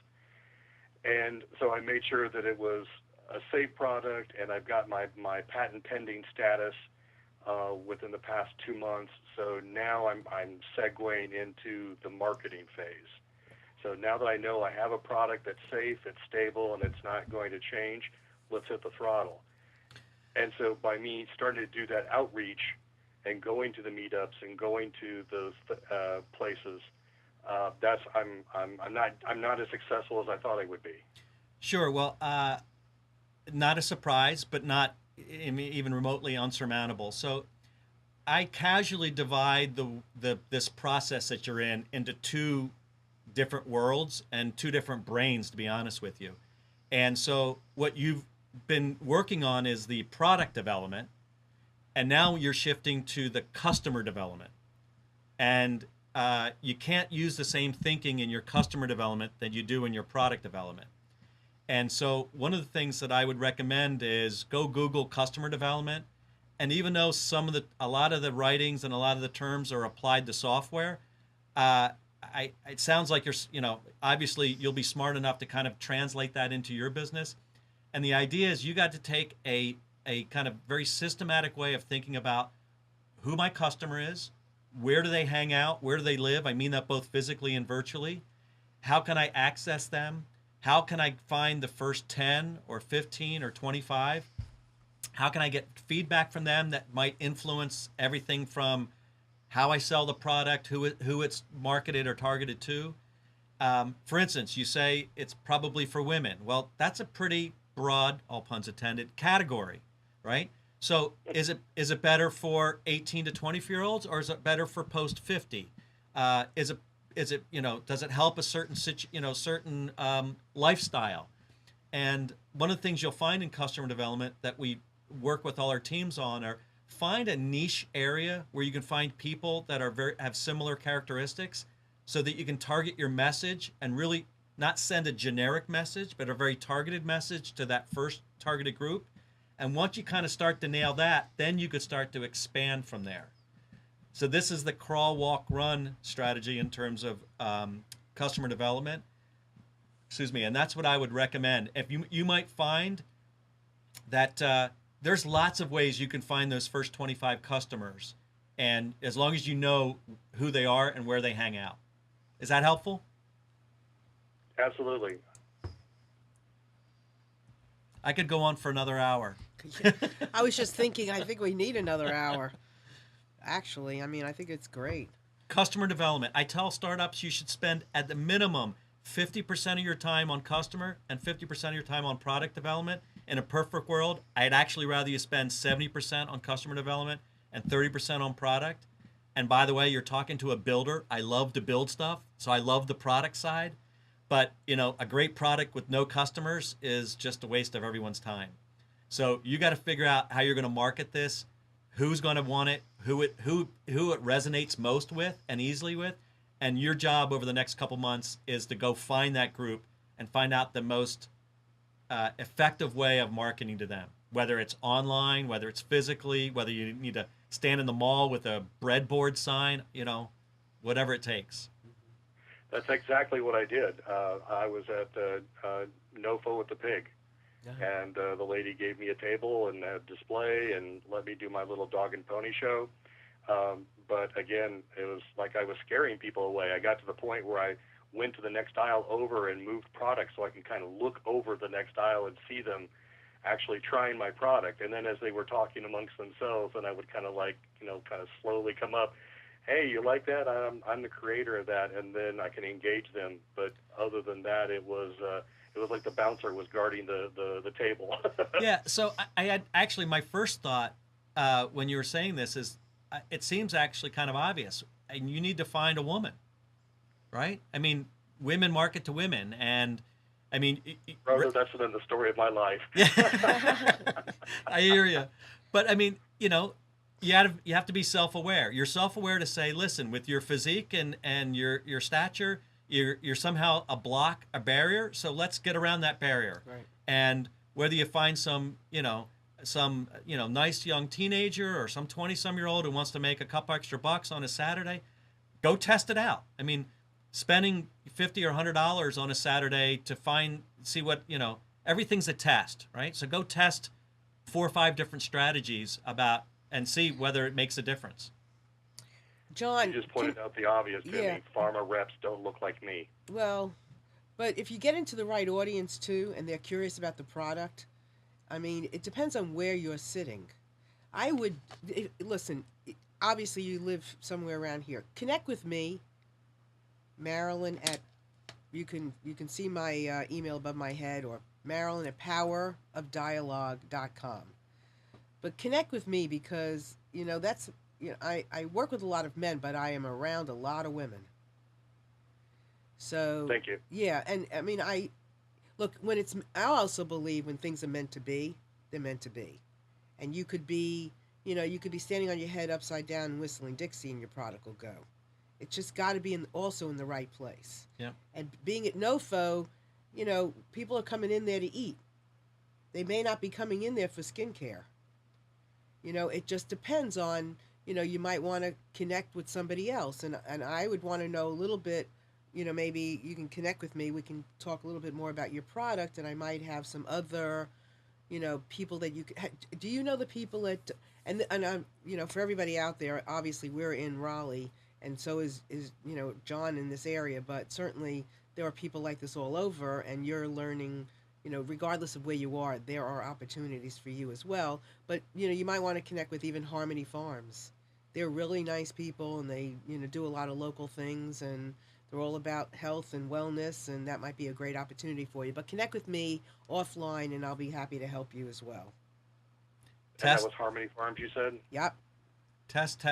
And so I made sure that it was a safe product, and I've got my patent pending status within the past 2 months. So now I'm segueing into the marketing phase. So now that I know I have a product that's safe, it's stable, and it's not going to change, let's hit the throttle. And so by me starting to do that outreach and going to the meetups and going to those places, I'm not as successful as I thought I would be. Sure. Well, not a surprise, but not even remotely unsurmountable. So I casually divide this process that you're in into two different worlds and two different brains, to be honest with you. And so what you've been working on is the product development, and now you're shifting to the customer development. And you can't use the same thinking in your customer development that you do in your product development. And so one of the things that I would recommend is go Google customer development. And even though a lot of the writings and a lot of the terms are applied to software, it sounds like obviously you'll be smart enough to kind of translate that into your business. And the idea is you got to take a kind of very systematic way of thinking about who my customer is, where do they hang out, where do they live? I mean that both physically and virtually. How can I access them? How can I find the first 10 or 15 or 25? How can I get feedback from them that might influence everything from how I sell the product, who it's marketed or targeted to? For instance, you say it's probably for women. Well, that's a pretty broad, all puns intended, category, right? So is it better for 18 to 24-year-olds, or is it better for post 50? Is it does it help a certain certain lifestyle? And one of the things you'll find in customer development that we work with all our teams on are find a niche area where you can find people that have similar characteristics, so that you can target your message and really not send a generic message, but a very targeted message to that first targeted group. And once you kind of start to nail that, then you could start to expand from there. So this is the crawl, walk, run strategy in terms of customer development. Excuse me. And that's what I would recommend. If you might find that there's lots of ways you can find those first 25 customers, and as long as you know who they are and where they hang out. Is that helpful? Absolutely. I could go on for another hour. I was just thinking, I think we need another hour. Actually, I mean, I think it's great. Customer development. I tell startups you should spend at the minimum 50% of your time on customer and 50% of your time on product development. In a perfect world, I'd actually rather you spend 70% on customer development and 30% on product. And by the way, you're talking to a builder. I love to build stuff, so I love the product side. But, a great product with no customers is just a waste of everyone's time. So you got to figure out how you're going to market this, who's going to want it, who it resonates most with and easily with. And your job over the next couple months is to go find that group and find out the most effective way of marketing to them, whether it's online, whether it's physically, whether you need to stand in the mall with a breadboard sign, whatever it takes. That's exactly what I did. I was at NoFo with the Pig, and the lady gave me a table and a display and let me do my little dog and pony show. But again, it was like I was scaring people away. I got to the point where I went to the next aisle over and moved products so I could kind of look over the next aisle and see them actually trying my product. And then as they were talking amongst themselves, and I would kind of kind of slowly come up, hey, you like that? I'm the creator of that, and then I can engage them. But other than that, it was like the bouncer was guarding the table. Yeah. So I had actually my first thought when you were saying this is it seems actually kind of obvious, and you need to find a woman, right? I mean, women market to women, and I mean, brother, that's been the story of my life. I hear you, but I mean, you have to be self-aware. You're self-aware to say, listen, with your physique and your stature, you're somehow a barrier. So let's get around that barrier. Right. And whether you find some nice young teenager or some 20-some-year-old who wants to make a couple extra bucks on a Saturday, go test it out. I mean, spending $50 or $100 on a Saturday to see what, everything's a test, right? So go test 4 or 5 different strategies and see whether it makes a difference. John, you just pointed out the obvious to me. Pharma reps don't look like me. Well, but if you get into the right audience too, and they're curious about the product, I mean, it depends on where you're sitting. Listen, obviously you live somewhere around here. Connect with me, Marilyn you can see my email above my head, or Marilyn at powerofdialogue.com. But connect with me because, I work with a lot of men, but I am around a lot of women. So thank you. Yeah, and I mean, I also believe when things are meant to be, they're meant to be. And you could be standing on your head upside down and whistling Dixie, and your product will go. It's just got to be also in the right place. Yeah. And being at NoFo, you know, people are coming in there to eat. They may not be coming in there for skincare. You know, it just depends on, you know, you might want to connect with somebody else. And I would want to know a little bit, you know, maybe you can connect with me. We can talk a little bit more about your product, and I might have some other, you know, people that you can. Do you know the people at, and I'm, you know, for everybody out there, obviously we're in Raleigh, and so is you know, John in this area, but certainly there are people like this all over, and you're learning, you know, regardless of where you are, there are opportunities for you as well. But, you know, you might want to connect with even Harmony Farms. They're really nice people, and they, you know, do a lot of local things, and they're all about health and wellness, and that might be a great opportunity for you. But connect with me offline, and I'll be happy to help you as well. And that Test. was Harmony Farms, you said? Yep. Test.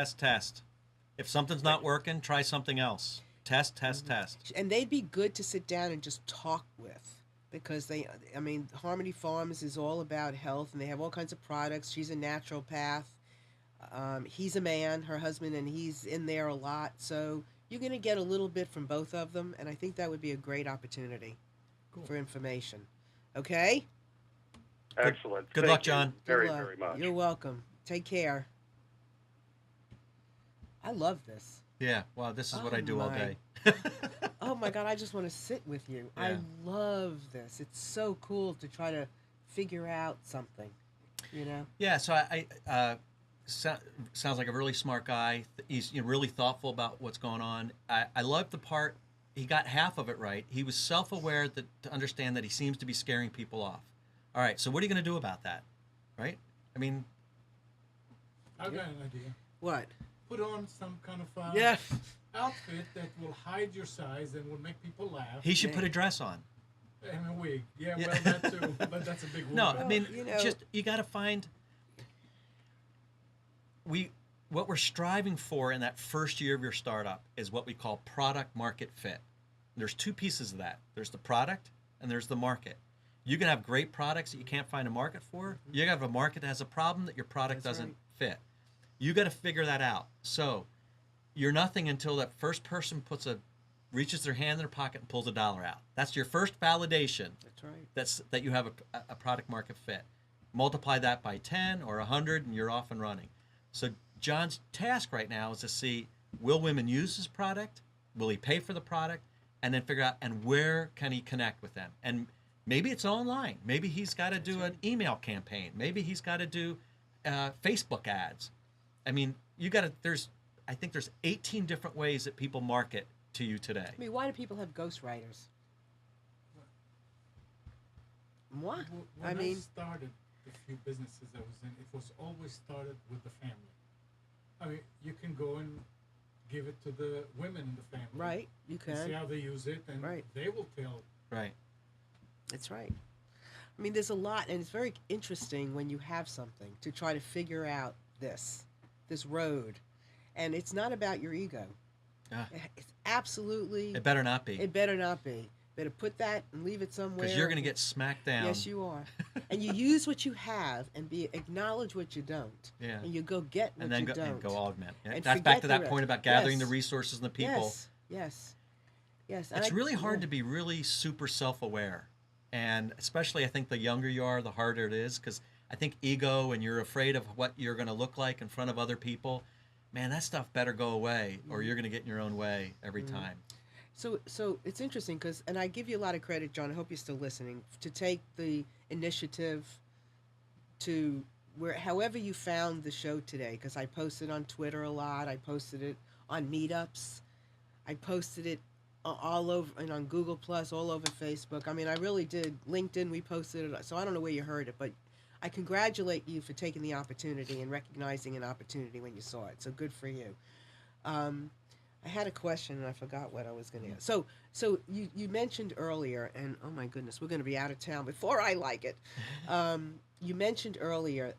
If something's not working, try something else. Test. And they'd be good to sit down and just talk with, because they, I mean, Harmony Farms is all about health, and they have all kinds of products. She's a naturopath. He's a man, her husband, and he's in there a lot. So you're going to get a little bit from both of them, and I think that would be a great opportunity for information. Okay? Excellent. Good Thank luck, you John. Very, Good luck. very much. You're welcome. Take care. I love this. Yeah. Well, this is what Oh, I do all my. day. Oh my God, I just want to sit with you. Yeah. I love this. It's so cool to try to figure out something, you know? Yeah. So sounds like a really smart guy. He's, you know, really thoughtful about what's going on. I love the part, he got half of it right. He was self-aware to understand that he seems to be scaring people off. All right. So what are you going to do about that? Right? I mean, I've got an idea. What? Put on some kind of Yeah. outfit that will hide your size and will make people laugh. he should put a dress on. And a wig. Yeah, Yeah. well, that too. But that's a big one. No, I mean, you know- just you got to find. What we're striving for in that first year of your startup is what we call product market fit. There's two pieces of that. There's the product and there's the market. You can have great products that you can't find a market for. You can have a market that has a problem that your product That's doesn't fit. You got to figure that out. So you're nothing until that first person reaches their hand in their pocket and pulls $1 out. That's your first validation. That's right. That you have a product market fit. Multiply that by 10 or 100 and you're off and running. So John's task right now is to see, will women use his product? Will he pay for the product? And then figure out, and where can he connect with them? And maybe it's online. Maybe he's got to do an email campaign. Maybe he's got to do Facebook ads. I mean, I think there's 18 different ways that people market to you today. I mean, why do people have ghostwriters? What? When I mean, started the few businesses I was in, it was always started with the family. I mean, you can go and give it to the women in the family. right, you And see can. how they use it, and Right. they will tell. Right. That's right. I mean, there's a lot, and it's very interesting when you have something to try to figure out this road. And it's not about your ego. Ah. It's absolutely, It better not be. it better not be. Better put that and leave it somewhere. Because you're going to get smacked down. Yes, you are. And you use what you have and acknowledge what you don't. Yeah. And you go get what And then you don't. go augment. Yeah. And That's forget back to the that rest. point about gathering Yes. the resources and the people. Yes. And It's really hard to be really super self-aware. And especially I think the younger you are, the harder it is, because I think ego and you're afraid of what you're going to look like in front of other people. Man, that stuff better go away or you're going to get in your own way every time. So it's interesting because, and I give you a lot of credit, John, I hope you're still listening, to take the initiative to however you found the show today, because I posted on Twitter a lot, I posted it on meetups, I posted it all over, and on Google Plus, all over Facebook. I mean, I really did. LinkedIn, we posted it, so I don't know where you heard it, but I congratulate you for taking the opportunity and recognizing an opportunity when you saw it. So good for you. I had a question and I forgot what I was going to ask. So you mentioned earlier, and oh my goodness, we're going to be out of town before I like it. You mentioned earlier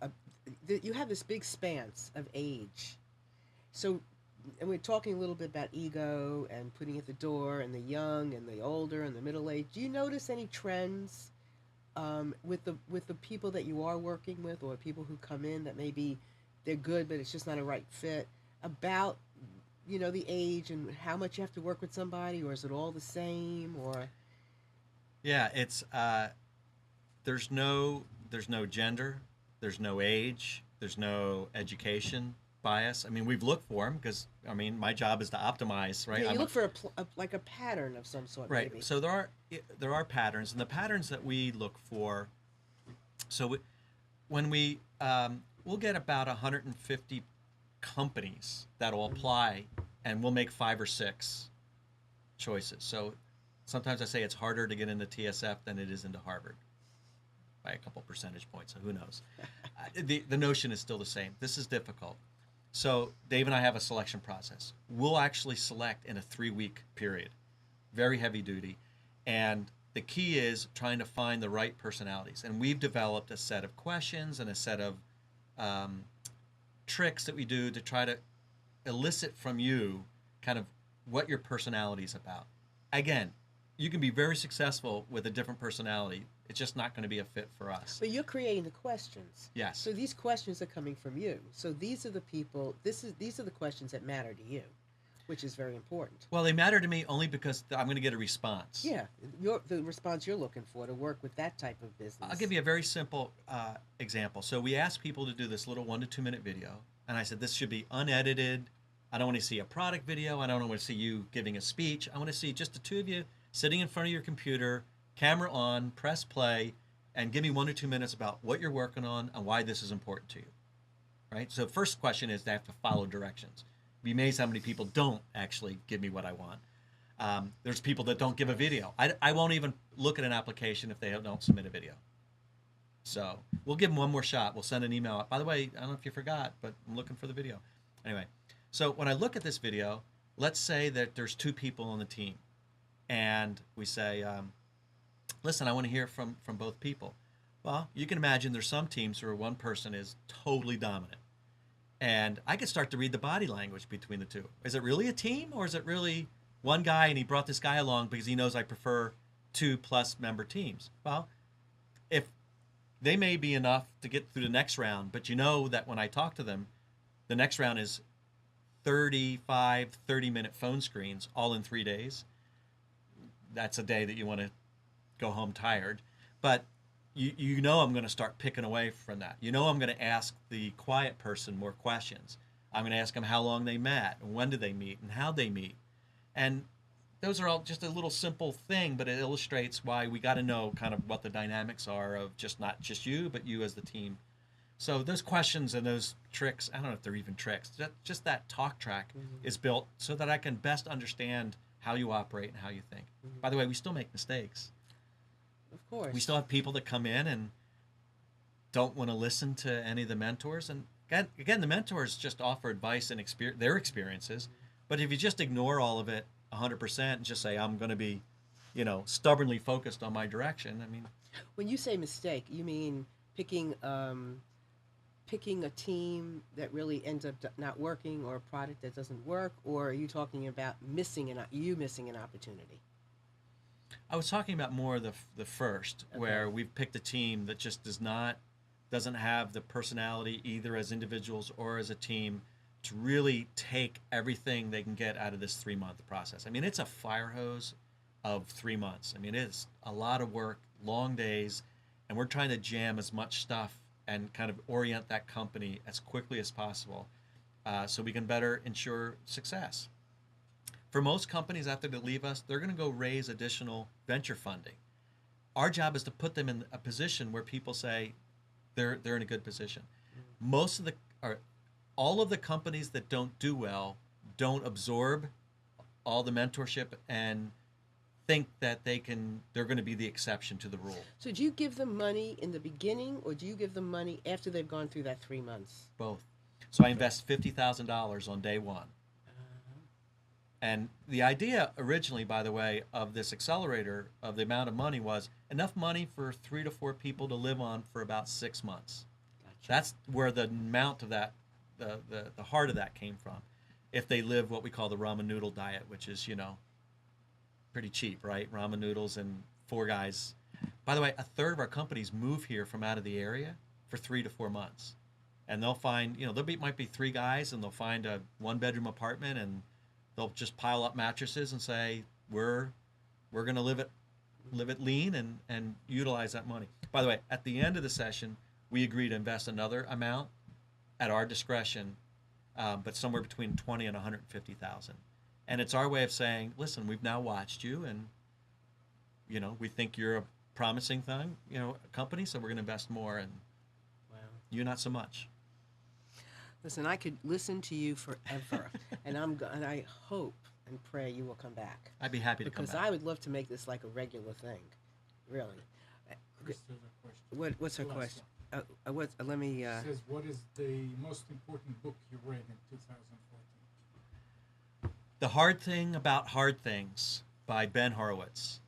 that you have this big span of age. So, and we're talking a little bit about ego and putting at the door, and the young and the older and the middle age. Do you notice any trends with the people that you are working with, or people who come in that maybe they're good but it's just not a right fit, about the age and how much you have to work with somebody, or is it all the same? Or Yeah, it's there's no gender, there's no age, there's no education bias. I mean, we've looked for them because I mean, my job is to optimize, right? yeah, you look for like a pattern of some sort, Right. maybe. So there are patterns, and the patterns that we look for. So when we'll get about 150 companies that will apply, and we'll make 5 or 6 choices. So sometimes I say it's harder to get into TSF than it is into Harvard by a couple percentage points. So who knows? The notion is still the same. This is difficult. So Dave and I have a selection process. We'll actually select in a 3-week period, very heavy duty, and the key is trying to find the right personalities. And we've developed a set of questions and a set of tricks that we do to try to elicit from you kind of what your personality is about. Again, you can be very successful with a different personality. It's just not going to be a fit for us. But you're creating the questions. Yes. So these questions are coming from you. So these are the people. These are the questions that matter to you, which is very important. Well, they matter to me only because I'm going to get a response. Yeah, the response you're looking for to work with that type of business. I'll give you a very simple example. So we asked people to do this little 1 to 2 minute video, and I said this should be unedited. I don't want to see a product video. I don't want to see you giving a speech. I want to see just the two of you sitting in front of your computer, camera on, press play, and give me 1 or 2 minutes about what you're working on and why this is important to you. Right? So first question is they have to follow directions. Be amazed how many people don't actually give me what I want. There's people that don't give a video. I won't even look at an application if they don't submit a video. So we'll give them one more shot. We'll send an email out. By the way, I don't know if you forgot, but I'm looking for the video. Anyway, so when I look at this video, let's say that there's 2 people on the team. And we say, listen, I want to hear from both people. Well, you can imagine there's some teams where one person is totally dominant. And I could start to read the body language between the two. Is it really a team, or is it really one guy and he brought this guy along because he knows I prefer 2+ member teams? Well, if they may be enough to get through the next round, but you know that when I talk to them, the next round is 30-minute phone screens all in 3 days. That's a day that you want to go home tired. But you know I'm going to start picking away from that. You know I'm going to ask the quiet person more questions. I'm going to ask them how long they met, and when did they meet, and how they meet. And those are all just a little simple thing, but it illustrates why we got to know kind of what the dynamics are of not just you, but you as the team. So those questions and those tricks, I don't know if they're even tricks, just that talk track is built so that I can best understand how you operate and how you think. By the way, we still make mistakes. Of course. We still have people that come in and don't want to listen to any of the mentors. And again, the mentors just offer advice and their experiences. But if you just ignore all of it 100% and just say, I'm going to be, stubbornly focused on my direction, I mean. When you say mistake, you mean picking a team that really ends up not working, or a product that doesn't work, or are you talking about missing an opportunity? I was talking about more the first, okay, where we've picked a team that just doesn't have the personality either as individuals or as a team to really take everything they can get out of this 3-month process. I mean, it's a fire hose of 3 months. I mean, it's a lot of work, long days, and we're trying to jam as much stuff and kind of orient that company as quickly as possible so we can better ensure success. For most companies after they leave us, they're going to go raise additional venture funding. Our job is to put them in a position where people say they're in a good position. All of the companies that don't do well don't absorb all the mentorship and think that they're going to be the exception to the rule. So do you give them money in the beginning, or do you give them money after they've gone through that 3 months? Both. So I invest $50,000 on day one. And the idea originally, by the way, of this accelerator, of the amount of money, was enough money for 3 to 4 people to live on for about 6 months. Gotcha. That's where the amount of that, the heart of that came from. If they live what we call the ramen noodle diet, which is, pretty cheap, right? Ramen noodles and 4 guys. By the way, a third of our companies move here from out of the area for 3 to 4 months. And they'll find, might be 3 guys, and they'll find a 1-bedroom apartment, and they'll just pile up mattresses and say, we're going to live it lean and utilize that money. By the way, at the end of the session, we agree to invest another amount at our discretion, but somewhere between 20 and 150,000. And it's our way of saying, listen, we've now watched you, and we think you're a promising thing, company, so we're going to invest more, and Wow. you not so much. Listen, I could listen to you forever, and I hope and pray you will come back. I'd be happy to come Because back. I would love to make this like a regular thing, really. Chris, there's a question. What's her Last question? one. Let me. It says, what is the most important book you read in 2014? The Hard Thing About Hard Things by Ben Horowitz.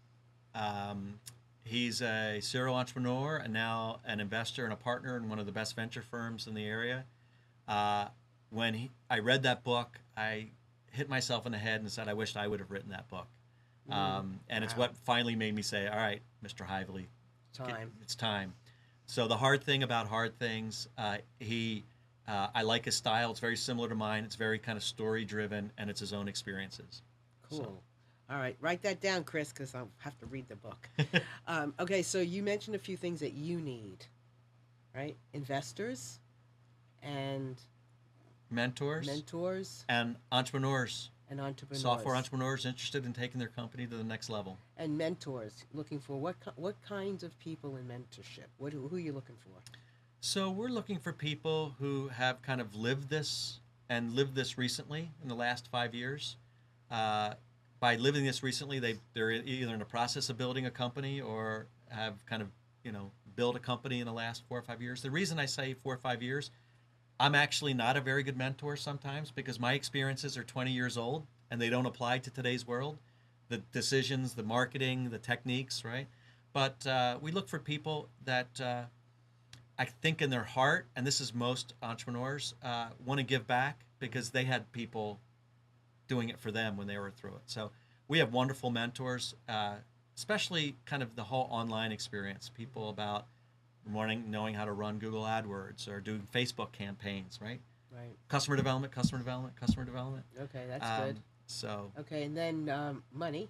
He's a serial entrepreneur and now an investor and a partner in one of the best venture firms in the area. When I read that book, I hit myself in the head and said, I wished I would have written that book. And it's what finally made me say, all right, Mr. Heivly, it's time. So The Hard Thing About Hard Things, I like his style. It's very similar to mine. It's very kind of story-driven, and it's his own experiences. Cool. So. All right, write that down, Chris, because I'll have to read the book. Okay, so you mentioned a few things that you need, right? Investors and Mentors and entrepreneurs. and entrepreneurs. Software entrepreneurs interested in taking their company to the next level. And mentors, looking for what kinds of people in mentorship? Who are you looking for? So we're looking for people who have kind of lived this recently in the last 5 years. By living this recently, they're either in the process of building a company or have kind of built a company in the last 4 or 5 years. The reason I say 4 or 5 years, I'm actually not a very good mentor sometimes because my experiences are 20 years old and they don't apply to today's world. The decisions, the marketing, the techniques, right? But we look for people that I think in their heart, and this is most entrepreneurs, want to give back because they had people doing it for them when they were through it. So we have wonderful mentors, especially kind of the whole online experience, people about knowing how to run Google AdWords or doing Facebook campaigns, right? Right. Customer development. Okay, that's good. So. Okay, and then money.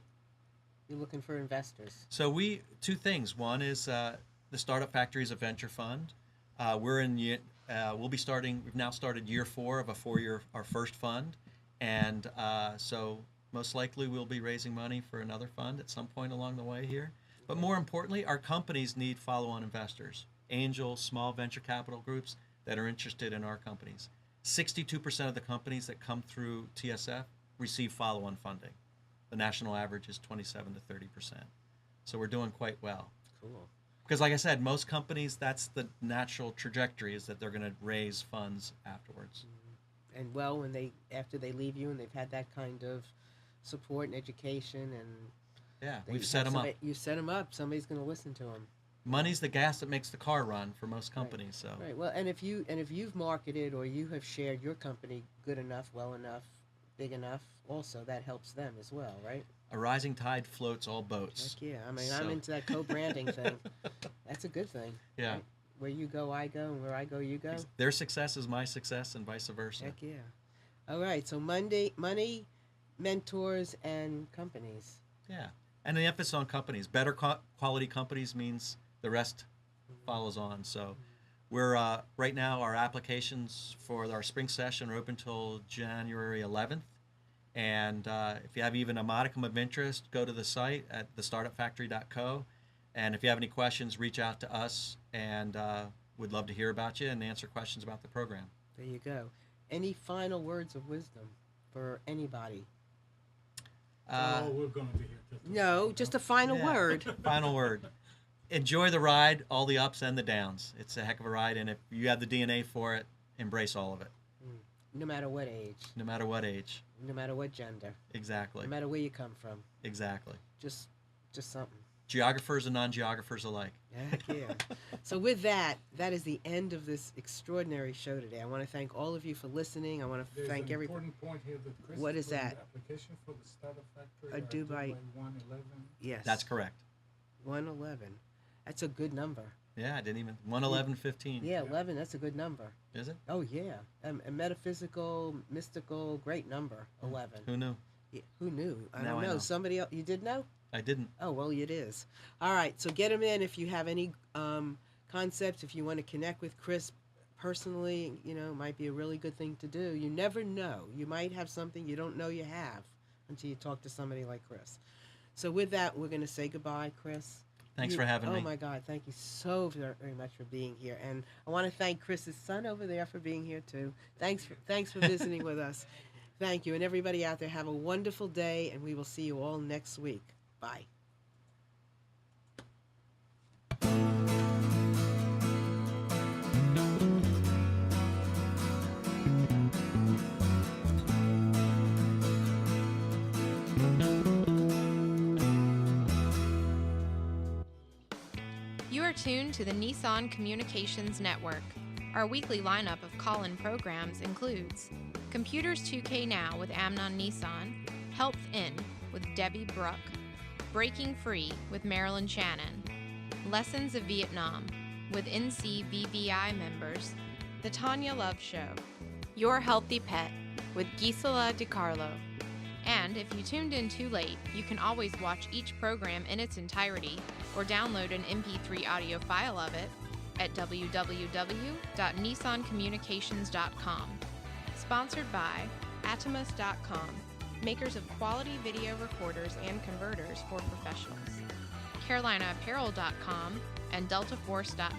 You're looking for investors. So two things. One is the Startup Factory is a venture fund. We've now started year 4 of our first fund. And so most likely we'll be raising money for another fund at some point along the way here. But more importantly, our companies need follow-on investors, angels, small venture capital groups that are interested in our companies. 62% of the companies that come through TSF receive follow-on funding. The national average is 27 to 30%. So we're doing quite well. Cool. Because like I said, most companies, that's the natural trajectory, is that they're going to raise funds afterwards. And after they leave you and they've had that kind of support and education and we've set them up. You set them up. Somebody's going to listen to them. Money's the gas that makes the car run for most companies. So Right. Well, and if you've marketed or you have shared your company good enough, well enough, big enough, also that helps them as well, right? a rising tide floats all boats. Heck yeah. I mean, I'm into that co-branding thing. That's a good thing. Yeah. Right? Where you go, I go, and where I go, you go. Their success is my success, and vice versa. Heck yeah. All right. So money, mentors, and companies. Yeah. And the emphasis on companies. Better quality companies means the rest follows on. So we're right now, our applications for our spring session are open till January 11th. And if you have even a modicum of interest, go to the site at thestartupfactory.co. And if you have any questions, reach out to us, and we'd love to hear about you and answer questions about the program. There you go. Any final words of wisdom for anybody? We're going to be here. No, just a final word. Final word. Enjoy the ride, all the ups and the downs. It's a heck of a ride, and if you have the DNA for it, embrace all of it. No matter what age. No matter what age. No matter what gender. Exactly. No matter where you come from. Exactly. Just something. Geographers and non-geographers alike. Heck yeah. So with that is the end of this extraordinary show today. I want to thank all of you for listening. I want to thank everybody. Important point here that Chris What is put in that? The application for the Startup Factory A are due by 111. Yes. That's correct. 111. That's a good number. Yeah, I didn't even 11115. Yeah, 11. That's a good number. Is it? Oh yeah, a metaphysical, mystical, great number. 11. Who knew? Yeah, who knew? I Now don't I know. know. Somebody else. You did know? I didn't. Oh well, it is. All right. So get them in if you have any concepts. If you want to connect with Chris personally, might be a really good thing to do. You never know. You might have something you don't know you have until you talk to somebody like Chris. So with that, we're going to say goodbye, Chris. Thanks for having me. Oh my God, thank you so very much for being here, and I want to thank Chris's son over there for being here too. Thanks for visiting with us. Thank you, and everybody out there, have a wonderful day, and we will see you all next week. Bye. You are tuned to the Nissan Communications Network. Our weekly lineup of call-in programs includes Computers 2K Now with Amnon Nissan, Health In with Debbie Bruck, Breaking Free with Marilyn Shannon, Lessons of Vietnam with NCVBI members, The Tanya Love Show, Your Healthy Pet with Gisela DiCarlo. And if you tuned in too late, you can always watch each program in its entirety or download an MP3 audio file of it at www.nissancommunications.com. Sponsored by Atomus.com, makers of quality video recorders and converters for professionals, CarolinaApparel.com, and DeltaForce.net.